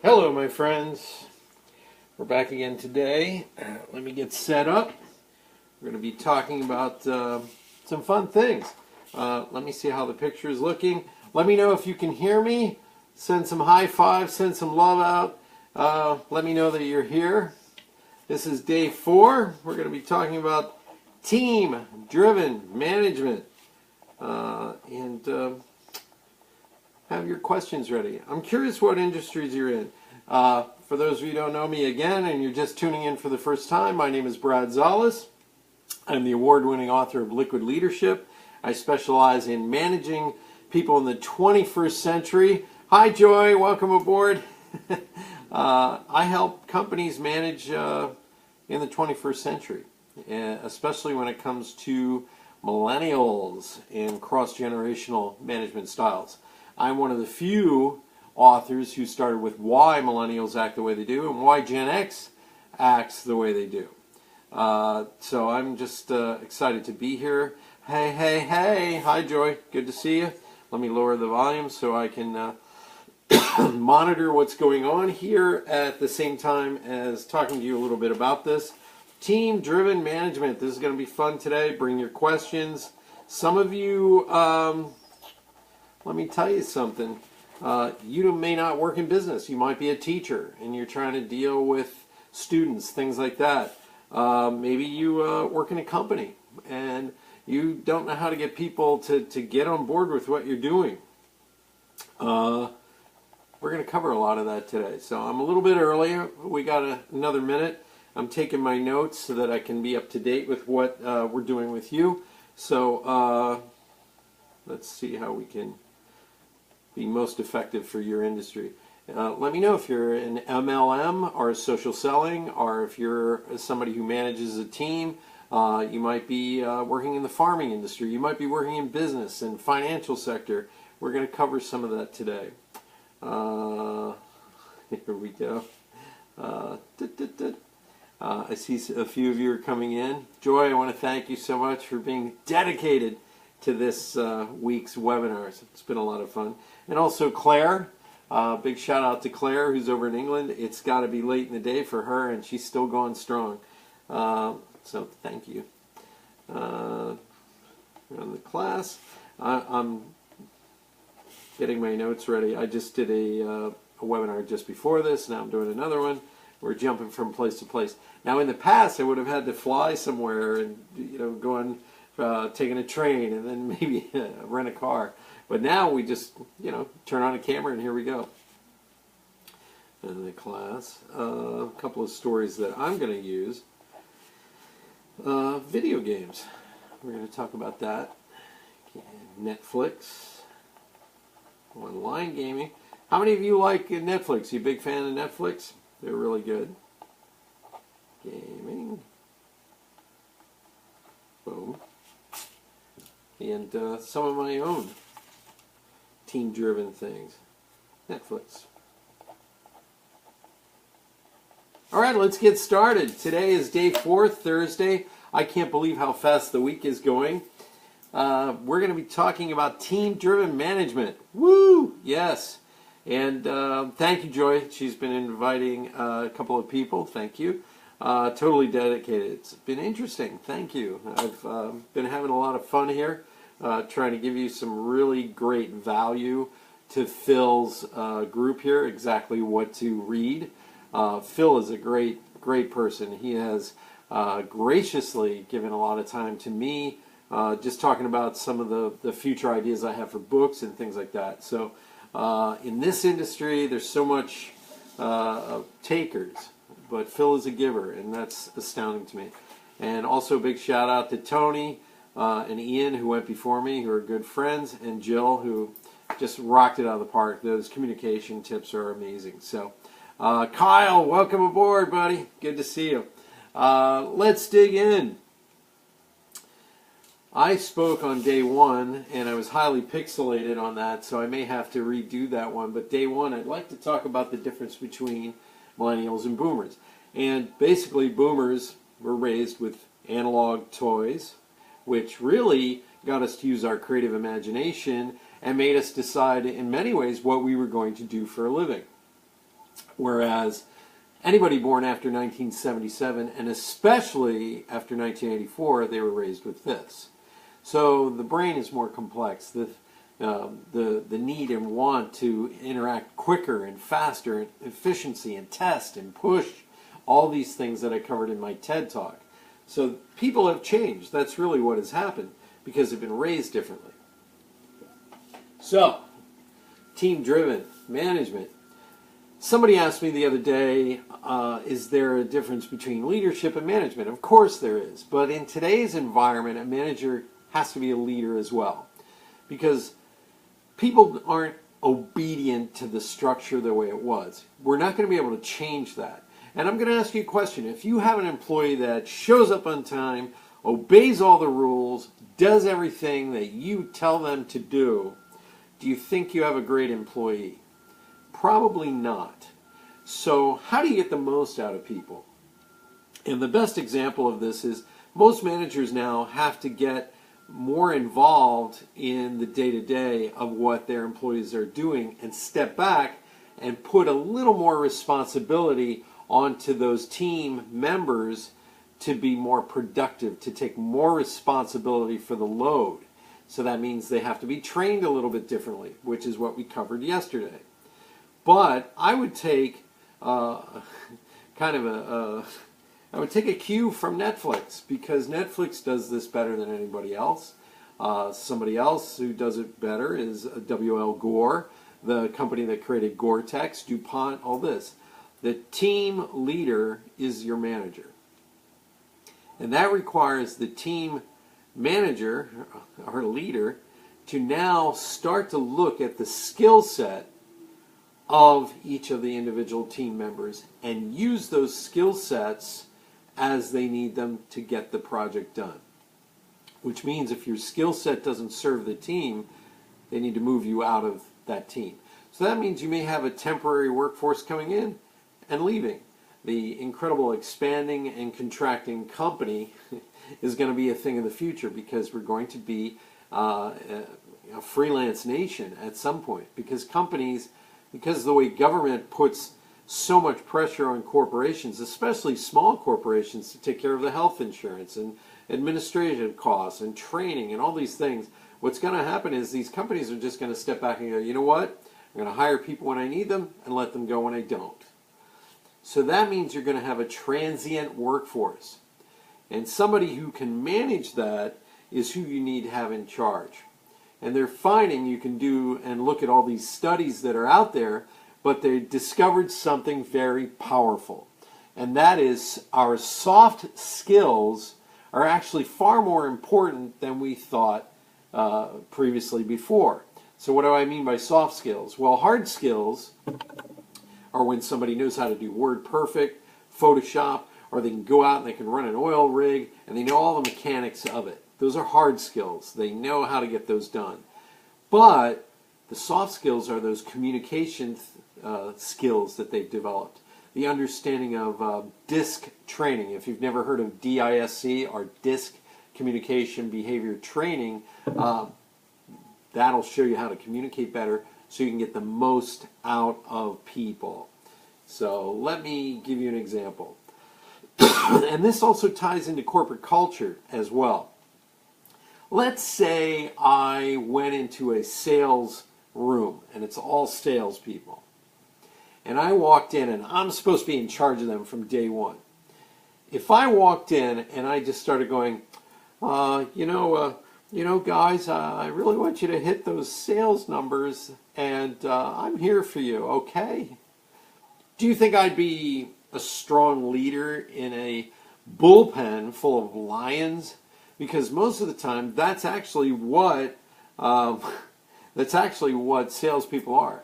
Hello, my friends. We're back again today. Let me get set up. We're going to be talking about some fun things. Let me see how the picture is looking. Let me know if you can hear me. Send some high fives, send some love out. Let me know that you're here. This is day 4. We're going to be talking about team-driven management. Have your questions ready. I'm curious what industries you're in. For those of you who don't know me again and you're just tuning in for the first time, my name is Brad Szollose. I'm the award-winning author of Liquid Leadership. I specialize in managing people in the 21st century. Hi, Joy. Welcome aboard. I help companies manage in the 21st century, especially when it comes to millennials and cross-generational management styles. I'm one of the few authors who started with why millennials act the way they do and why Gen X acts the way they do. So I'm just excited to be here. Hey, hey, hey. Hi, Joy. Good to see you. Let me lower the volume so I can monitor what's going on here at the same time as talking to you a little bit about this. Team-driven management. This is going to be fun today. Bring your questions. Some of you... let me tell you something. You may not work in business. You might be a teacher and you're trying to deal with students, things like that. Maybe you work in a company and you don't know how to get people to get on board with what you're doing. We're going to cover a lot of that today. So I'm a little bit early. We got another minute. I'm taking my notes so that I can be up to date with what we're doing with you. So let's see how we can be most effective for your industry. Let me know if you're an MLM or social selling, or if you're somebody who manages a team. You might be working in the farming industry. You might be working in business and financial sector. We're going to cover some of that today. Here we go. I see a few of you are coming in. Joy, I want to thank you so much for being dedicated to this week's webinars. It's been a lot of fun. And also Claire, big shout out to Claire who's over in England. It's got to be late in the day for her and she's still going strong. So thank you. On the class, I'm getting my notes ready. I just did a webinar just before this. Now I'm doing another one. We're jumping from place to place. Now in the past I would have had to fly somewhere and go on taking a train and then maybe rent a car. But now we just, turn on a camera and here we go. In the class, a couple of stories that I'm going to use. Video games. We're going to talk about that. Netflix. Online gaming. How many of you like Netflix? You a big fan of Netflix? They're really good. Gaming. Boom. And some of my own team-driven things. Netflix. All right, let's get started. Today is day 4, Thursday. I can't believe how fast the week is going. We're going to be talking about team-driven management. Woo! Yes. And thank you, Joy. She's been inviting a couple of people. Thank you. Totally dedicated. It's been interesting. Thank you. I've been having a lot of fun here. Trying to give you some really great value to Phil's group here, exactly what to read. Phil is a great person. He has graciously given a lot of time to me, just talking about some of the future ideas I have for books and things like that. So in this industry, there's so much takers, but Phil is a giver, and that's astounding to me. And also a big shout out to Tony, and Ian, who went before me, who are good friends, and Jill, who just rocked it out of the park. Those communication tips are amazing. So, Kyle, welcome aboard, buddy. Good to see you. Let's dig in. I spoke on day 1, and I was highly pixelated on that, so I may have to redo that one. But day 1, I'd like to talk about the difference between millennials and boomers. And basically, boomers were raised with analog toys, which really got us to use our creative imagination and made us decide in many ways what we were going to do for a living. Whereas anybody born after 1977, and especially after 1984, they were raised with this. So the brain is more complex. The need and want to interact quicker and faster, and efficiency and test and push, all these things that I covered in my TED Talk. So people have changed. That's really what has happened because they've been raised differently. So, team-driven management. Somebody asked me the other day, is there a difference between leadership and management? Of course there is. But in today's environment, a manager has to be a leader as well. Because people aren't obedient to the structure the way it was. We're not going to be able to change that. And I'm going to ask you a question. If you have an employee that shows up on time, obeys all the rules, does everything that you tell them to do you think you have a great employee? Probably not. So how do you get the most out of people? And the best example of this is most managers now have to get more involved in the day-to-day of what their employees are doing and step back and put a little more responsibility onto those team members to be more productive, to take more responsibility for the load. So that means they have to be trained a little bit differently, which is what we covered yesterday. But I would take I would take a cue from Netflix, because Netflix does this better than anybody else. Somebody else who does it better is W.L. Gore, the company that created Gore-Tex, DuPont, all this. The team leader is your manager. And that requires the team manager, or leader, to now start to look at the skill set of each of the individual team members and use those skill sets as they need them to get the project done. Which means if your skill set doesn't serve the team, they need to move you out of that team. So that means you may have a temporary workforce coming in and leaving. The incredible expanding and contracting company is going to be a thing of the future, because we're going to be a freelance nation at some point. Because companies, because of the way government puts so much pressure on corporations, especially small corporations, to take care of the health insurance and administrative costs and training and all these things, what's going to happen is these companies are just going to step back and go, you know what? I'm going to hire people when I need them and let them go when I don't. So that means you're going to have a transient workforce. And somebody who can manage that is who you need to have in charge. And they're finding, you can do and look at all these studies that are out there, but they discovered something very powerful. And that is our soft skills are actually far more important than we thought previously before. So what do I mean by soft skills? Well, hard skills are when somebody knows how to do WordPerfect, Photoshop, or they can go out and they can run an oil rig and they know all the mechanics of it. Those are hard skills. They know how to get those done. But the soft skills are those communication skills that they've developed. The understanding of DISC training. If you've never heard of DISC, or DISC Communication Behavior Training, that'll show you how to communicate better so you can get the most out of people. So let me give you an example. And this also ties into corporate culture as well. Let's say I went into a sales room and it's all salespeople. And I walked in and I'm supposed to be in charge of them from day one. If I walked in and I just started going, guys, I really want you to hit those sales numbers, and I'm here for you, okay? Do you think I'd be a strong leader in a bullpen full of lions? Because most of the time, that's actually what salespeople are.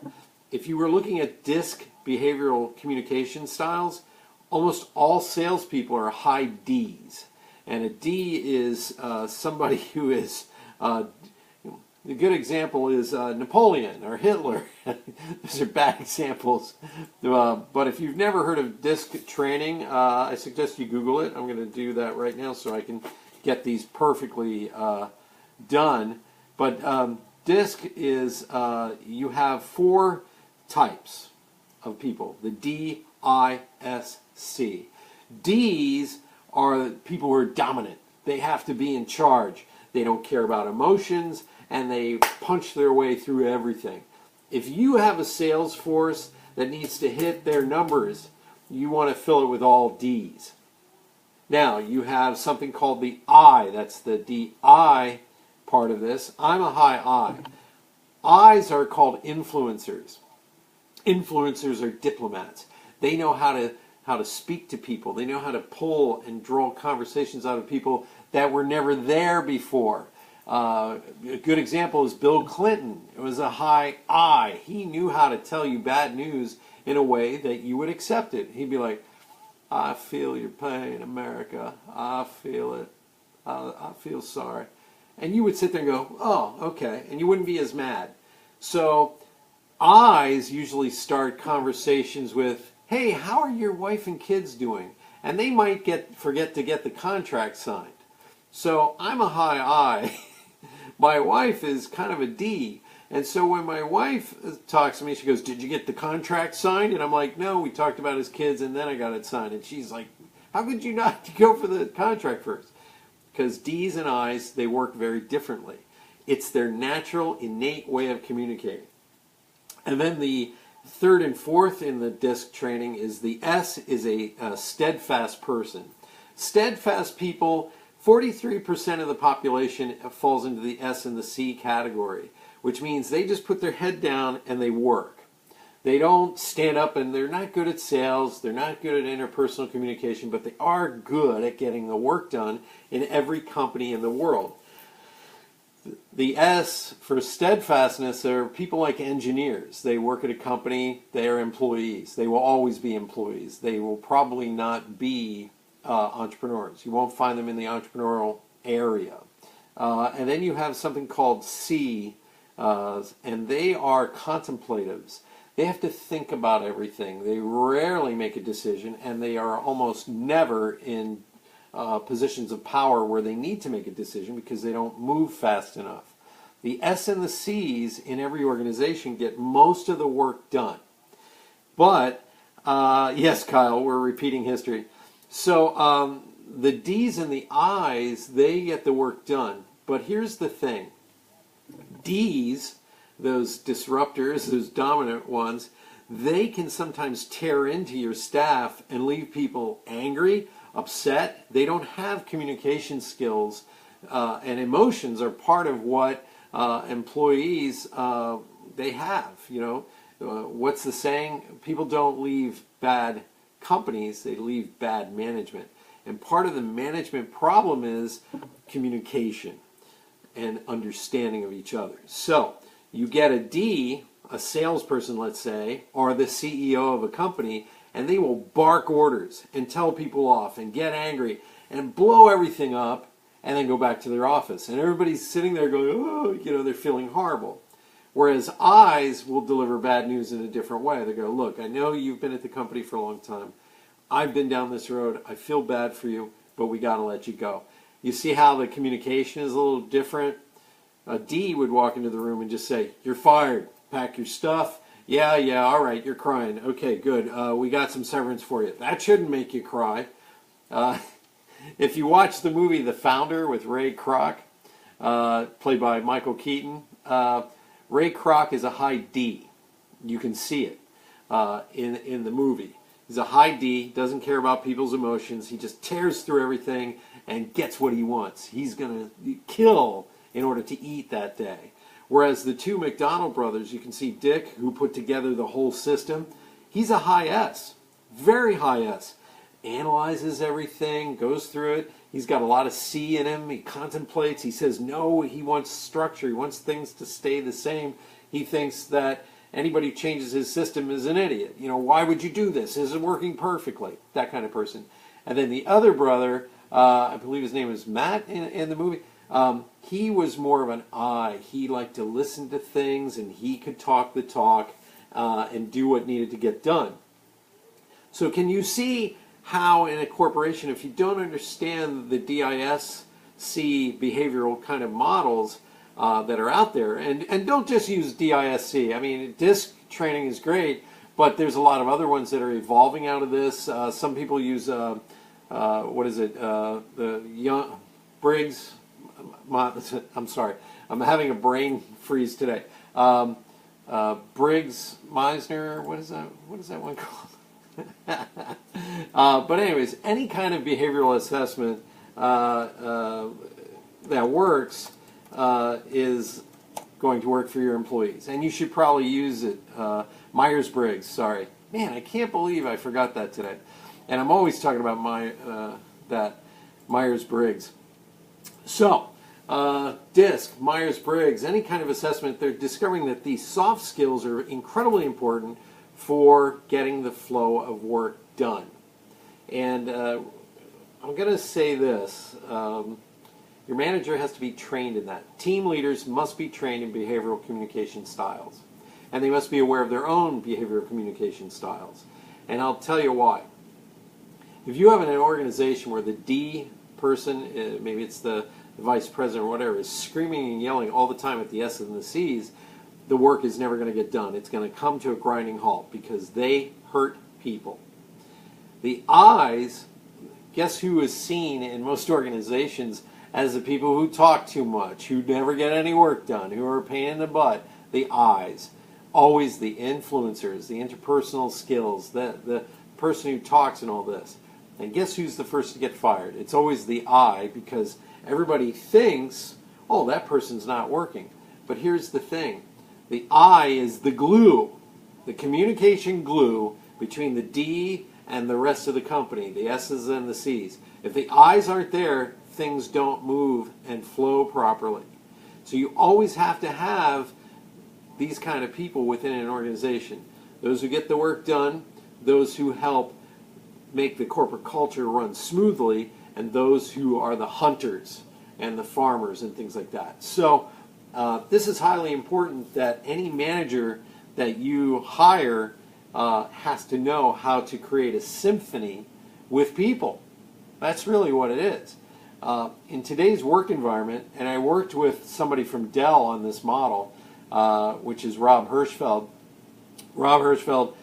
If you were looking at DISC behavioral communication styles, almost all salespeople are high Ds. And a D is somebody who is, a good example is Napoleon or Hitler. Those are bad examples. But if you've never heard of DISC training, I suggest you Google it. I'm going to do that right now so I can get these perfectly done. But DISC is, you have 4 types. of people, the D-I-S-C. D's are people who are dominant. They have to be in charge. They don't care about emotions, and they punch their way through everything. If you have a sales force that needs to hit their numbers, you want to fill it with all D's. Now, you have something called the I. That's the D-I part of this. I'm a high I. I's are called influencers. Influencers are diplomats. They know how to speak to people. They know how to pull and draw conversations out of people that were never there before. A good example is Bill Clinton. It was a high I. He knew how to tell you bad news in a way that you would accept it. He'd be like, I feel your pain, America. I feel it. I feel sorry. And you would sit there and go, oh, okay. And you wouldn't be as mad. So I's usually start conversations with, hey, how are your wife and kids doing? And they might forget to get the contract signed. So I'm a high I. My wife is kind of a D. And so when my wife talks to me, she goes, did you get the contract signed? And I'm like, no, we talked about his kids and then I got it signed. And she's like, how could you not go for the contract first? Because D's and I's, they work very differently. It's their natural, innate way of communicating. And then the third and fourth in the DISC training is the S is a steadfast person. Steadfast people, 43% of the population falls into the S and the C category, which means they just put their head down and they work. They don't stand up, and they're not good at sales, they're not good at interpersonal communication, but they are good at getting the work done in every company in the world. The S for steadfastness are people like engineers. They work at a company, they are employees. They will always be employees. They will probably not be entrepreneurs. You won't find them in the entrepreneurial area. And then you have something called C, and they are contemplatives. They have to think about everything. They rarely make a decision, and they are almost never in positions of power where they need to make a decision because they don't move fast enough. The S and the C's in every organization get most of the work done. But, yes, Kyle, we're repeating history. So the D's and the I's, they get the work done. But here's the thing. D's, those disruptors, those dominant ones, they can sometimes tear into your staff and leave people angry, upset. They don't have communication skills, and emotions are part of what employees they have. You know, what's the saying? People don't leave bad companies, they leave bad management. And part of the management problem is communication and understanding of each other. So you get a D, a salesperson, let's say, or the CEO of a company, and they will bark orders and tell people off and get angry and blow everything up and then go back to their office. And everybody's sitting there going, oh, you know, they're feeling horrible. Whereas I's will deliver bad news in a different way. They go, look, I know you've been at the company for a long time. I've been down this road. I feel bad for you, but we got to let you go. You see how the communication is a little different? A D would walk into the room and just say, you're fired. Pack your stuff. Yeah, all right, you're crying. Okay, good. We got some severance for you. That shouldn't make you cry. If you watch the movie The Founder with Ray Kroc, played by Michael Keaton, Ray Kroc is a high D. You can see it in the movie. He's a high D, doesn't care about people's emotions. He just tears through everything and gets what he wants. He's going to kill in order to eat that day. Whereas the two McDonald brothers, you can see Dick, who put together the whole system, he's a high S, very high S. Analyzes everything, goes through it. He's got a lot of C in him. He contemplates. He says no, he wants structure. He wants things to stay the same. He thinks that anybody who changes his system is an idiot. You know, why would you do this? This isn't working perfectly. That kind of person. And then the other brother, I believe his name is Matt in the movie, he was more of an I. He liked to listen to things, and he could talk the talk and do what needed to get done. So can you see how in a corporation, if you don't understand the DISC behavioral kind of models that are out there, and don't just use DISC. I mean, DISC training is great, But there's a lot of other ones that are evolving out of this. Some people use, what is it, the young Briggs. I'm sorry, I'm having a brain freeze today. Briggs Meisner, what is that one called? But anyways, any kind of behavioral assessment that works is going to work for your employees, and you should probably use it. Myers-Briggs, sorry. Man, I can't believe I forgot that today. And I'm always talking about that Myers-Briggs. So, DISC, Myers-Briggs, any kind of assessment, they're discovering that these soft skills are incredibly important for getting the flow of work done. And I'm going to say this. Your manager has to be trained in that. Team leaders must be trained in behavioral communication styles. And they must be aware of their own behavioral communication styles. And I'll tell you why. If you have an organization where the D person, maybe it's the vice president or whatever, is screaming and yelling all the time at the S's and the C's, the work is never going to get done. It's going to come to a grinding halt because they hurt people. The I's, guess who is seen in most organizations as the people who talk too much, who never get any work done, who are a pain in the butt? The I's. Always the influencers, the interpersonal skills, the person who talks and all this. And guess who's the first to get fired? It's always the I, because everybody thinks, oh, that person's not working. But here's the thing. The I is the glue, the communication glue between the D and the rest of the company, the S's and the C's. If the I's aren't there, things don't move and flow properly. So you always have to have these kind of people within an organization. Those who get the work done, those who help make the corporate culture run smoothly, and those who are the hunters and the farmers and things like that. So this is highly important that any manager that you hire has to know how to create a symphony with people. That's really what it is. In today's work environment, and I worked with somebody from Dell on this model, which is Rob Hirschfeld. Rob Hirschfeld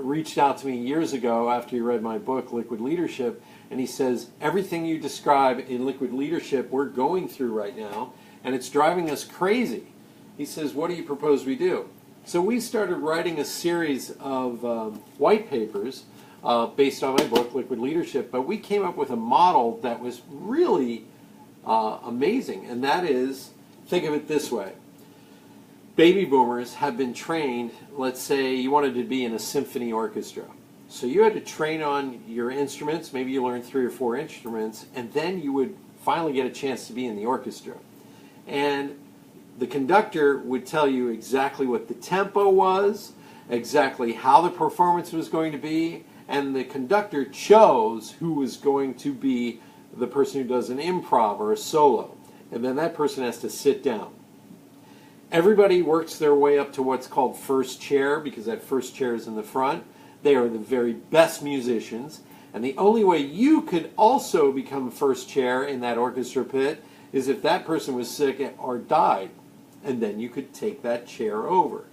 reached out to me years ago after he read my book, Liquid Leadership, and he says, everything you describe in Liquid Leadership we're going through right now, and it's driving us crazy. He says, what do you propose we do? So we started writing a series of white papers based on my book, Liquid Leadership, but we came up with a model that was really amazing, and that is, think of it this way. Baby boomers have been trained, let's say you wanted to be in a symphony orchestra. So you had to train on your instruments, maybe you learned 3 or 4 instruments, and then you would finally get a chance to be in the orchestra. And the conductor would tell you exactly what the tempo was, exactly how the performance was going to be, and the conductor chose who was going to be the person who does an improv or a solo. And then that person has to sit down. Everybody works their way up to what's called first chair, because that first chair is in the front. They are the very best musicians. And the only way you could also become first chair in that orchestra pit is if that person was sick or died. And then you could take that chair over.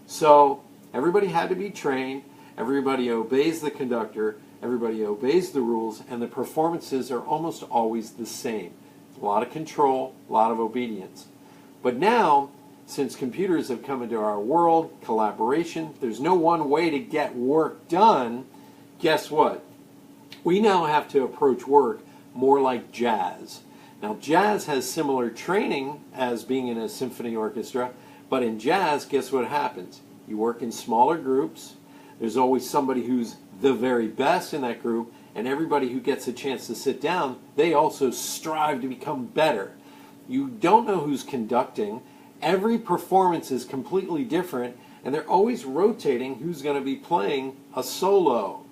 So everybody had to be trained. Everybody obeys the conductor. Everybody obeys the rules. And the performances are almost always the same. A lot of control, a lot of obedience. But now, since computers have come into our world, collaboration, there's no one way to get work done. Guess what? We now have to approach work more like jazz. Now, jazz has similar training as being in a symphony orchestra, but in jazz, guess what happens? You work in smaller groups. There's always somebody who's the very best in that group, and everybody who gets a chance to sit down, they also strive to become better. You don't know who's conducting. Every performance is completely different, and they're always rotating who's going to be playing a solo.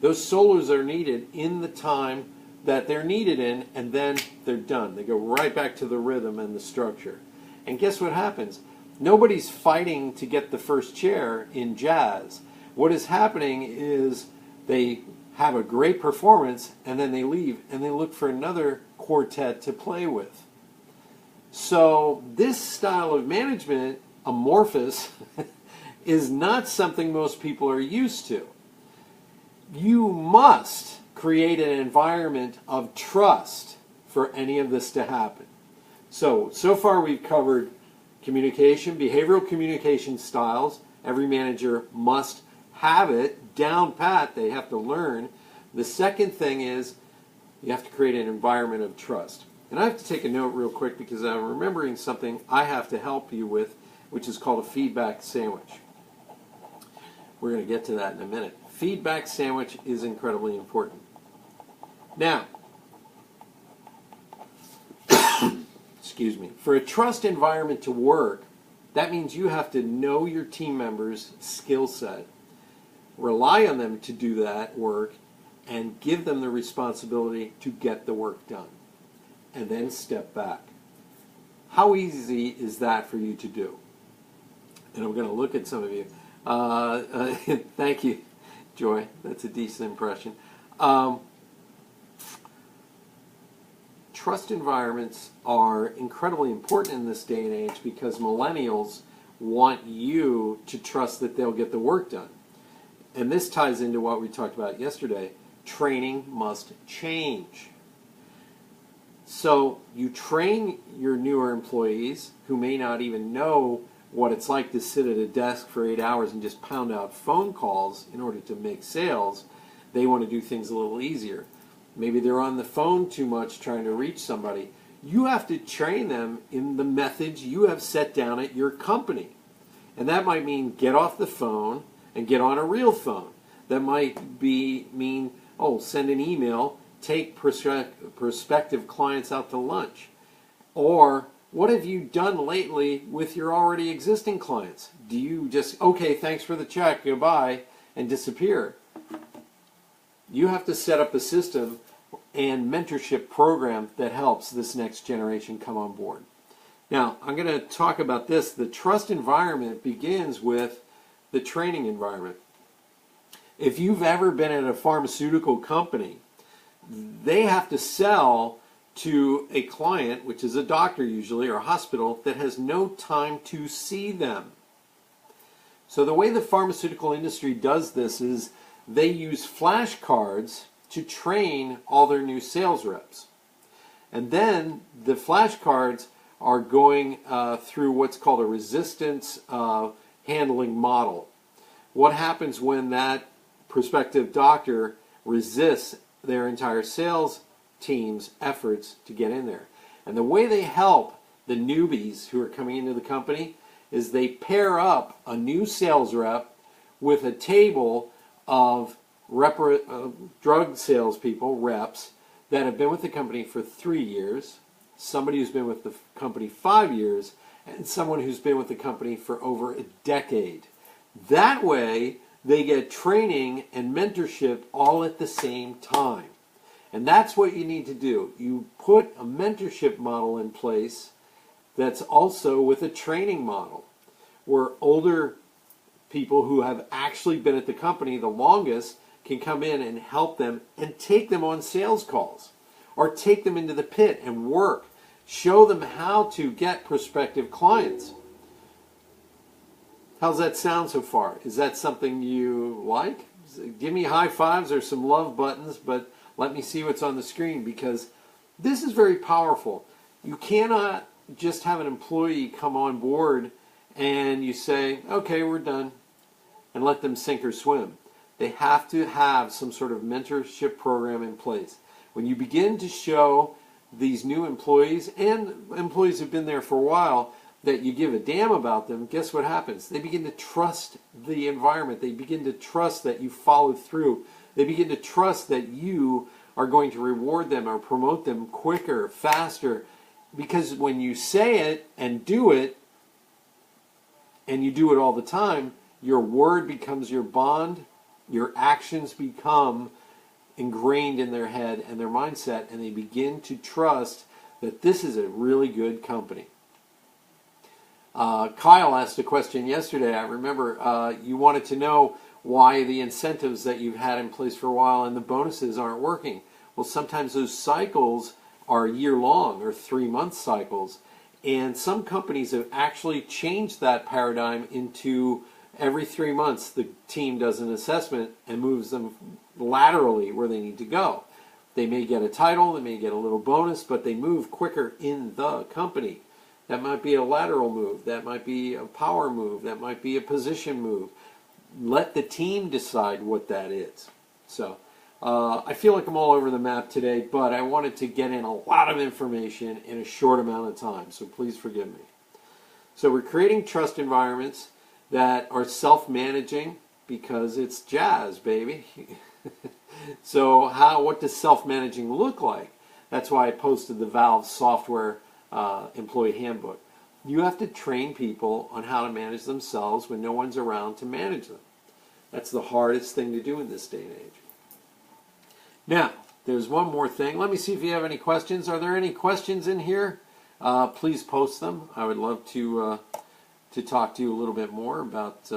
Those solos are needed in the time that they're needed in, and then they're done. They go right back to the rhythm and the structure. And guess what happens? Nobody's fighting to get the first chair in jazz. What is happening is they have a great performance, and then they leave, and they look for another quartet to play with. So this style of management, amorphous, is not something most people are used to. You must create an environment of trust for any of this to happen. So far we've covered communication, behavioral communication styles. Every manager must have it down pat. They have to learn. The second thing is you have to create an environment of trust. And I have to take a note real quick because I'm remembering something I have to help you with, which is called a feedback sandwich. We're going to get to that in a minute. Feedback sandwich is incredibly important. Now, excuse me, for a trust environment to work, that means you have to know your team members' skill set, rely on them to do that work, and give them the responsibility to get the work done, and then step back. How easy is that for you to do? And I'm going to look at some of you. Thank you, Joy. That's a decent impression. Trust environments are incredibly important in this day and age because millennials want you to trust that they'll get the work done. And this ties into what we talked about yesterday. Training must change. So you train your newer employees who may not even know what it's like to sit at a desk for 8 hours and just pound out phone calls in order to make sales. They want to do things a little easier. Maybe they're on the phone too much trying to reach somebody. You have to train them in the methods you have set down at your company. And that might mean get off the phone and get on a real phone. That might mean send an email, take prospective clients out to lunch. Or what have you done lately with your already existing clients? Do you just, okay, thanks for the check, goodbye, and disappear? You have to set up a system and mentorship program that helps this next generation come on board. Now, I'm going to talk about this. The trust environment begins with the training environment. If you've ever been at a pharmaceutical company, they have to sell to a client, which is a doctor usually, or a hospital, that has no time to see them. So the way the pharmaceutical industry does this is they use flashcards to train all their new sales reps. And then the flashcards are going through what's called a resistance handling model. What happens when that prospective doctor resists their entire sales team's efforts to get in there? And the way they help the newbies who are coming into the company is they pair up a new sales rep with a table of drug salespeople, reps, that have been with the company for 3 years, somebody who's been with the company 5 years, and someone who's been with the company for over a decade. That way, they get training and mentorship all at the same time. And that's what you need to do. You put a mentorship model in place that's also with a training model, where older people who have actually been at the company the longest can come in and help them and take them on sales calls or take them into the pit and work. Show them how to get prospective clients. How's that sound so far? Is that something you like? Give me high fives or some love buttons, but let me see what's on the screen, because this is very powerful. You cannot just have an employee come on board and you say, okay, we're done, and let them sink or swim. They have to have some sort of mentorship program in place. When you begin to show these new employees and employees who've been there for a while that you give a damn about them, guess what happens? They begin to trust the environment. They begin to trust that you follow through. They begin to trust that you are going to reward them or promote them quicker, faster. Because when you say it, and you do it all the time, your word becomes your bond, your actions become ingrained in their head and their mindset, and they begin to trust that this is a really good company. Kyle asked a question yesterday. I remember you wanted to know why the incentives that you've had in place for a while and the bonuses aren't working. Well, sometimes those cycles are year-long or 3-month cycles, and some companies have actually changed that paradigm into Every 3 months, the team does an assessment and moves them laterally where they need to go. They may get a title, they may get a little bonus, but they move quicker in the company. That might be a lateral move, that might be a power move, that might be a position move. Let the team decide what that is. So I feel like I'm all over the map today, but I wanted to get in a lot of information in a short amount of time, so please forgive me. So we're creating trust environments that are self-managing because it's jazz, baby. So what does self-managing look like? That's why I posted the Valve software employee handbook. You have to train people on how to manage themselves when no one's around to manage them. That's the hardest thing to do in this day and age. Now, there's one more thing. Let me see if you have any questions. Are there any questions in here? Please post them. I would love to talk to you a little bit more about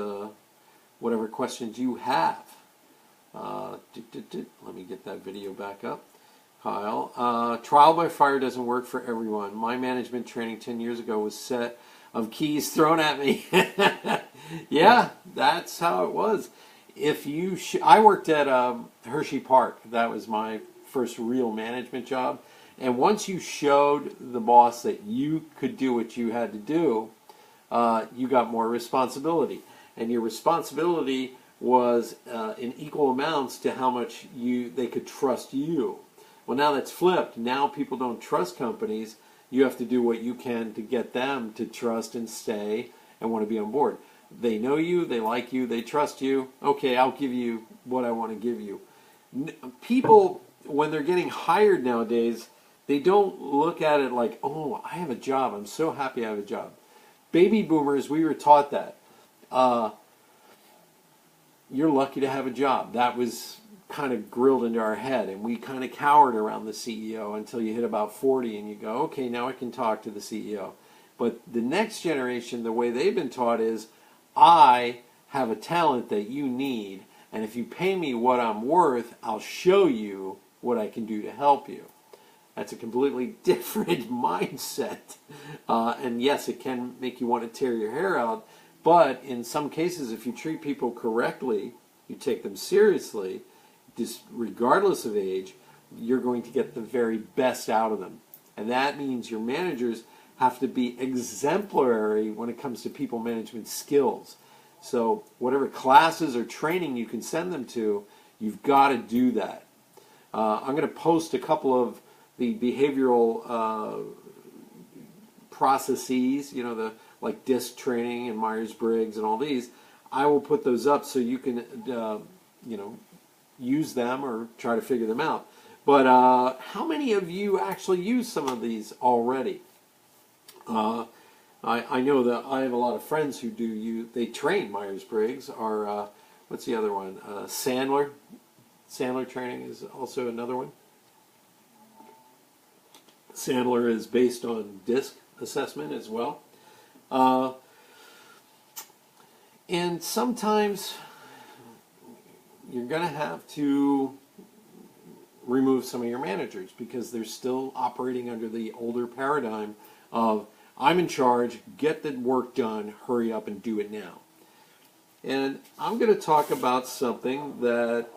whatever questions you have. Let me get that video back up. Kyle, trial by fire doesn't work for everyone. My management training 10 years ago was set of keys thrown at me. Yeah, that's how it was. I worked at Hershey Park. That was my first real management job. And once you showed the boss that you could do what you had to do, you got more responsibility. And your responsibility was in equal amounts to how much they could trust you. Well, now that's flipped. Now people don't trust companies. You have to do what you can to get them to trust and stay and want to be on board. They know you, they like you, they trust you. Okay, I'll give you what I want to give you. People, when they're getting hired nowadays, they don't look at it like, oh, I have a job. I'm so happy I have a job. Baby boomers, we were taught that. You're lucky to have a job. That was kind of grilled into our head, and we kind of cowered around the CEO until you hit about 40 and you go, okay, now I can talk to the CEO. But the next generation, the way they've been taught is, I have a talent that you need, and if you pay me what I'm worth, I'll show you what I can do to help you. That's a completely different mindset. And yes, it can make you want to tear your hair out, but in some cases, if you treat people correctly, you take them seriously, regardless of age, you're going to get the very best out of them. And that means your managers have to be exemplary when it comes to people management skills. So whatever classes or training you can send them to, you've got to do that. I'm going to post a couple of the behavioral processes, like DISC training and Myers-Briggs and all these. I will put those up so you can, use them or try to figure them out. But how many of you actually use some of these already? I know that I have a lot of friends who they train Myers-Briggs, or what's the other one? Sandler. Sandler training is also another one. Sandler is based on DISC assessment as well. And sometimes you're going to have to remove some of your managers because they're still operating under the older paradigm of, I'm in charge, get the work done, hurry up and do it now. And I'm going to talk about something that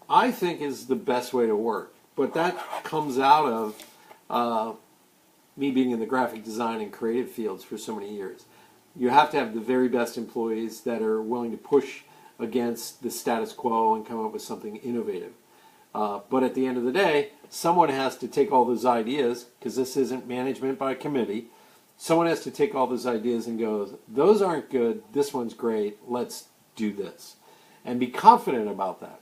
I think is the best way to work. But that comes out of me being in the graphic design and creative fields for so many years. You have to have the very best employees that are willing to push against the status quo and come up with something innovative. But at the end of the day, someone has to take all those ideas, because this isn't management by committee. Someone has to take all those ideas and go, those aren't good, this one's great, let's do this. And be confident about that.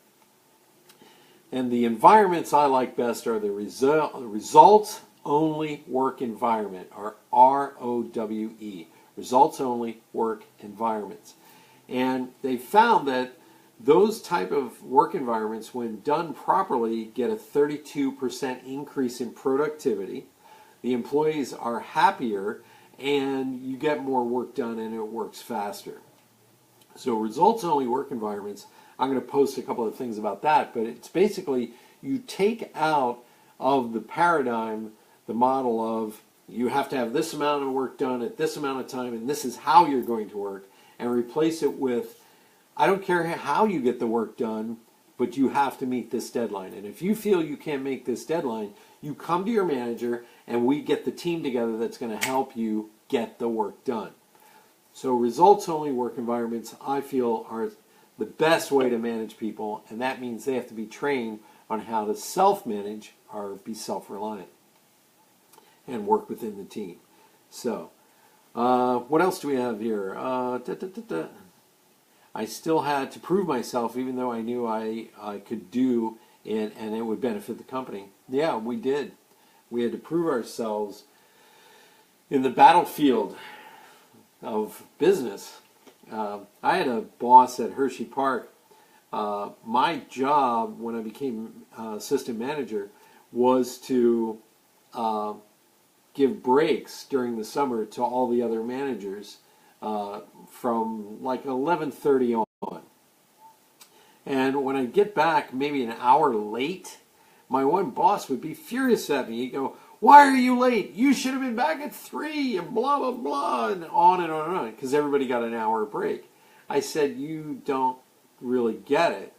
And the environments I like best are the results-only work environment, or ROWE, results-only work environments. And they found that those type of work environments, when done properly, get a 32% increase in productivity. The employees are happier, and you get more work done, and it works faster. So results-only work environments, I'm going to post a couple of things about that, but it's basically you take out of the paradigm the model of you have to have this amount of work done at this amount of time, and this is how you're going to work, and replace it with, I don't care how you get the work done, but you have to meet this deadline. And if you feel you can't make this deadline, you come to your manager and we get the team together that's going to help you get the work done. So results-only work environments, I feel, are the best way to manage people, and that means they have to be trained on how to self-manage or be self-reliant and work within the team. So, what else do we have here? I still had to prove myself, even though I knew I could do it and it would benefit the company. Yeah, we did. We had to prove ourselves in the battlefield of business. I had a boss at Hershey Park. My job when I became assistant manager was to give breaks during the summer to all the other managers from like 11:30 on. And when I get back maybe an hour late, my one boss would be furious at me. He'd go, "Why are you late? You should have been back at 3," and blah, blah, blah, and on and on and on, because everybody got an hour break. I said, "You don't really get it."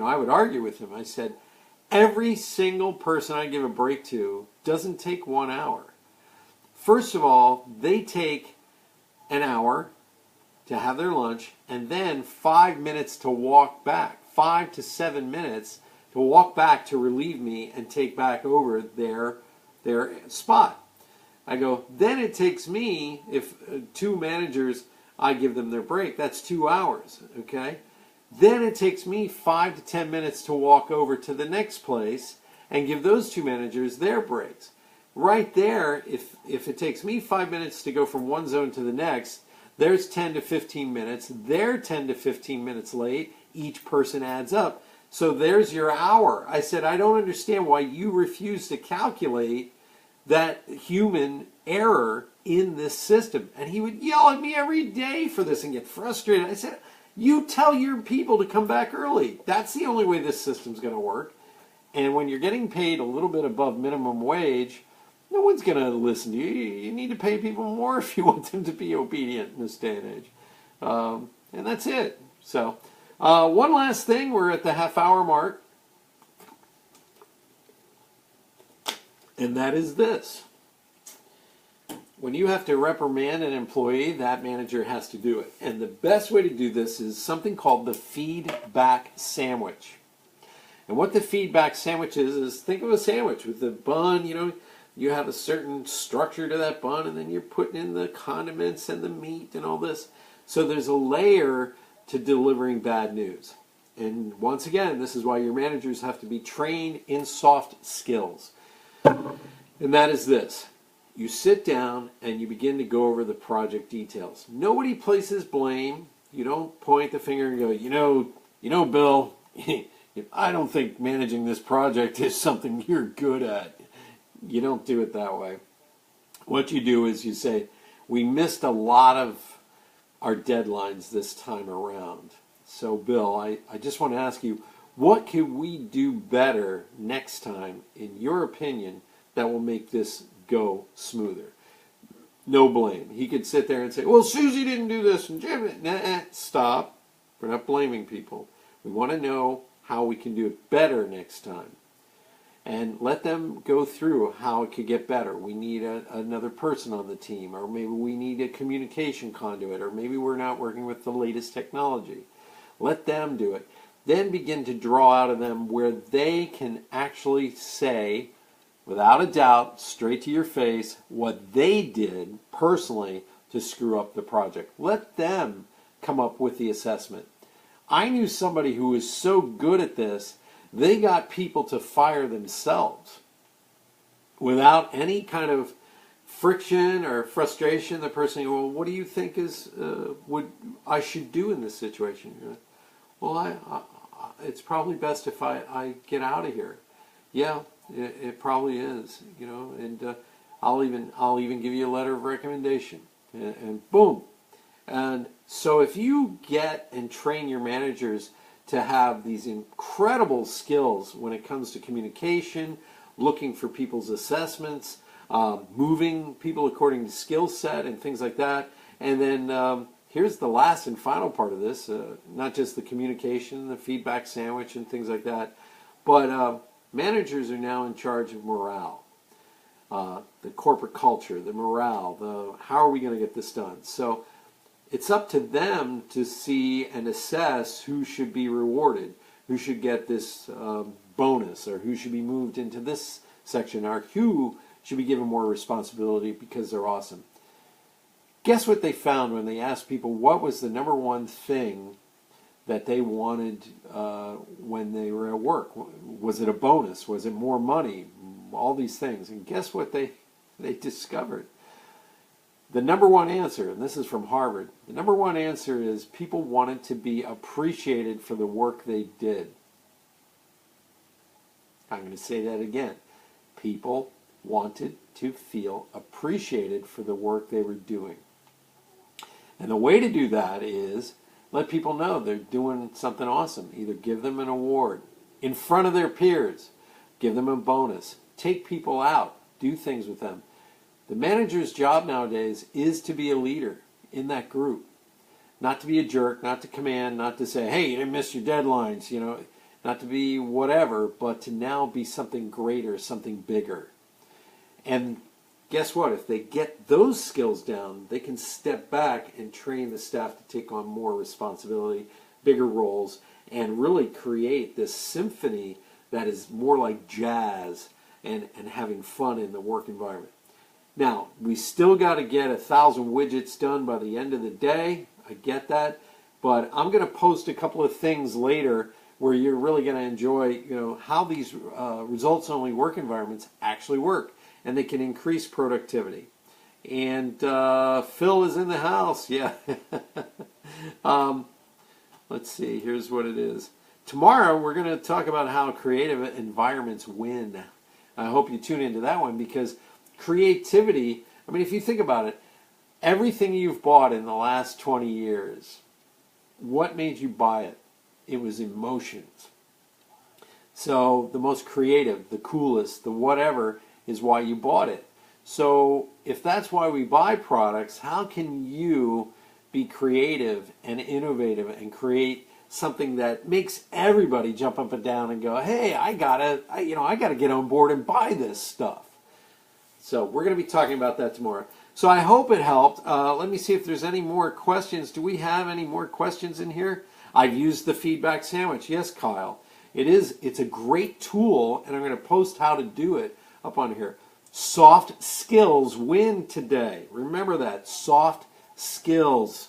I would argue with him. I said, every single person I give a break to doesn't take 1 hour. First of all, they take an hour to have their lunch, and then 5 minutes to walk back, 5 to 7 minutes to walk back to relieve me and take back over their spot. I go, then it takes me, if two managers, I give them their break, that's 2 hours, okay? Then it takes me 5 to 10 minutes to walk over to the next place and give those two managers their breaks. Right there, if it takes me 5 minutes to go from one zone to the next, there's 10 to 15 minutes. They're 10 to 15 minutes late. Each person adds up. So there's your hour. I said, I don't understand why you refuse to calculate that human error in this system. And he would yell at me every day for this and get frustrated. I said, you tell your people to come back early. That's the only way this system's going to work. And when you're getting paid a little bit above minimum wage, no one's going to listen to you. You need to pay people more if you want them to be obedient in this day and age. And that's it. So, one last thing. We're at the half-hour mark. And that is this. When you have to reprimand an employee, that manager has to do it. And the best way to do this is something called the feedback sandwich. And what the feedback sandwich is think of a sandwich with the bun, you have a certain structure to that bun, and then you're putting in the condiments and the meat and all this. So there's a layer to delivering bad news. And once again, this is why your managers have to be trained in soft skills. And that is this. You sit down and you begin to go over the project details. Nobody places blame. You don't point the finger and go, Bill, I don't think managing this project is something you're good at. You don't do it that way. What you do is you say, we missed a lot of our deadlines this time around. So, Bill, I just want to ask you, what could we do better next time, in your opinion, that will make this go smoother? No blame. He could sit there and say, well, Susie didn't do this, and Jim, stop. We're not blaming people. We want to know how we can do it better next time. And let them go through how it could get better. We need another person on the team, or maybe we need a communication conduit, or maybe we're not working with the latest technology. Let them do it. Then begin to draw out of them where they can actually say, without a doubt, straight to your face, what they did personally to screw up the project. Let them come up with the assessment. I knew somebody who was so good at this, they got people to fire themselves without any kind of friction or frustration. The person, well, what do you think is what I should do in this situation? Well, it's probably best if I get out of here. Yeah, it probably is, and I'll even give you a letter of recommendation, and boom. And so if you get and train your managers to have these incredible skills when it comes to communication, looking for people's assessments, moving people according to skill set and things like that. And then here's the last and final part of this, not just the communication, the feedback sandwich and things like that, but managers are now in charge of morale, the corporate culture, the morale, how are we going to get this done? So it's up to them to see and assess who should be rewarded, who should get this bonus, or who should be moved into this section, or who should be given more responsibility because they're awesome. Guess what they found when they asked people what was the number one thing that they wanted when they were at work? Was it a bonus? Was it more money? All these things. And guess what they discovered? The number one answer, and this is from Harvard, the number one answer is people wanted to be appreciated for the work they did. I'm going to say that again. People wanted to feel appreciated for the work they were doing. And the way to do that is let people know they're doing something awesome. Either give them an award in front of their peers, give them a bonus, take people out, do things with them. The manager's job nowadays is to be a leader in that group. Not to be a jerk, not to command, not to say, hey, you didn't miss your deadlines, not to be whatever, but to now be something greater, something bigger. And guess what? If they get those skills down, they can step back and train the staff to take on more responsibility, bigger roles, and really create this symphony that is more like jazz and having fun in the work environment. Now, we still got to get 1,000 widgets done by the end of the day. I get that. But I'm going to post a couple of things later where you're really going to enjoy, how these results-only work environments actually work. And they can increase productivity. And Phil is in the house. Yeah. Let's see. Here's what it is. Tomorrow, we're going to talk about how creative environments win. I hope you tune into that one because creativity, if you think about it, everything you've bought in the last 20 years, what made you buy it? It was emotions. So the most creative, the coolest, the whatever is why you bought it. So if that's why we buy products, how can you be creative and innovative and create something that makes everybody jump up and down and go, hey, I gotta get on board and buy this stuff. So we're going to be talking about that tomorrow. So I hope it helped. Let me see if there's any more questions. Do we have any more questions in here? I've used the feedback sandwich. Yes, Kyle. It's a great tool, and I'm going to post how to do it up on here. Soft skills win today. Remember that. Soft skills.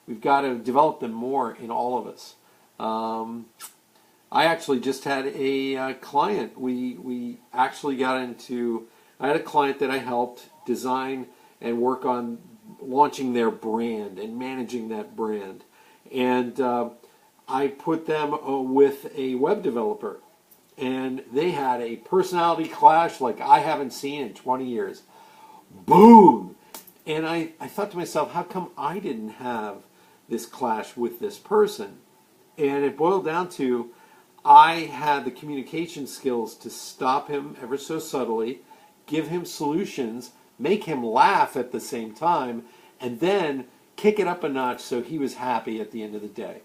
We've got to develop them more in all of us. I actually just had a client. We actually got into... I had a client that I helped design and work on launching their brand and managing that brand. And I put them with a web developer. And they had a personality clash like I haven't seen in 20 years. Boom! And I thought to myself, how come I didn't have this clash with this person? And it boiled down to I had the communication skills to stop him ever so subtly, give him solutions, make him laugh at the same time, and then kick it up a notch so he was happy at the end of the day.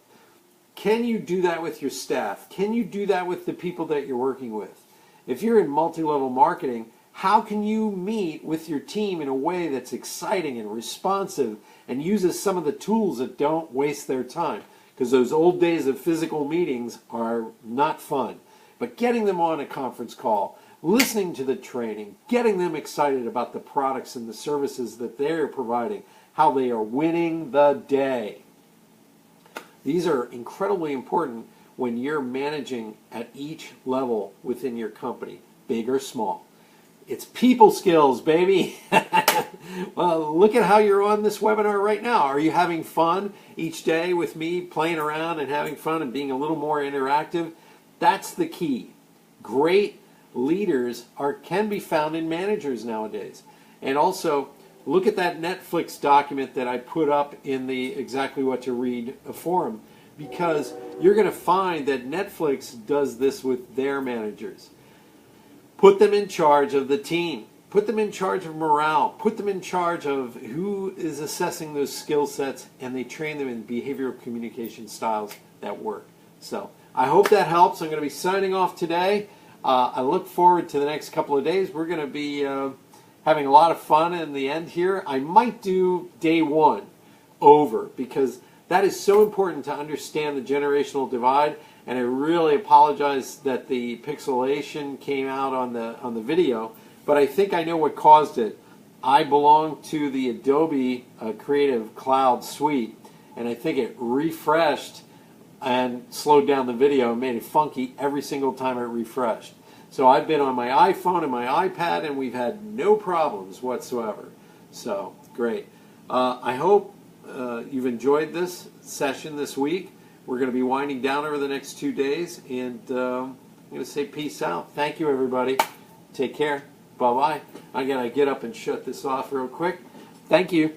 Can you do that with your staff? Can you do that with the people that you're working with? If you're in multi-level marketing, how can you meet with your team in a way that's exciting and responsive and uses some of the tools that don't waste their time? Because those old days of physical meetings are not fun. But getting them on a conference call, listening to the training, getting them excited about the products and the services that they're providing, how they are winning the day. These are incredibly important when you're managing at each level within your company, big or small. It's people skills, baby. Well, look at how you're on this webinar right now. Are you having fun each day with me, playing around and having fun and being a little more interactive? That's the key. Great leaders can be found in managers nowadays. And also, look at that Netflix document that I put up in the Exactly What to Read forum, because you're going to find that Netflix does this with their managers. Put them in charge of the team. Put them in charge of morale. Put them in charge of who is assessing those skill sets, and they train them in behavioral communication styles that work. So I hope that helps. I'm going to be signing off today. I look forward to the next couple of days. We're going to be having a lot of fun in the end here. I might do day one over because that is so important to understand the generational divide. And I really apologize that the pixelation came out on the video, but I think I know what caused it. I belong to the Adobe Creative Cloud suite, and I think it refreshed and slowed down the video and made it funky every single time it refreshed. So I've been on my iPhone and my iPad, and we've had no problems whatsoever. So great. I hope you've enjoyed this session this week. We're going to be winding down over the next 2 days, and I'm going to say peace out. Thank you, everybody. Take care. Bye-bye. I got to get up and shut this off real quick. Thank you.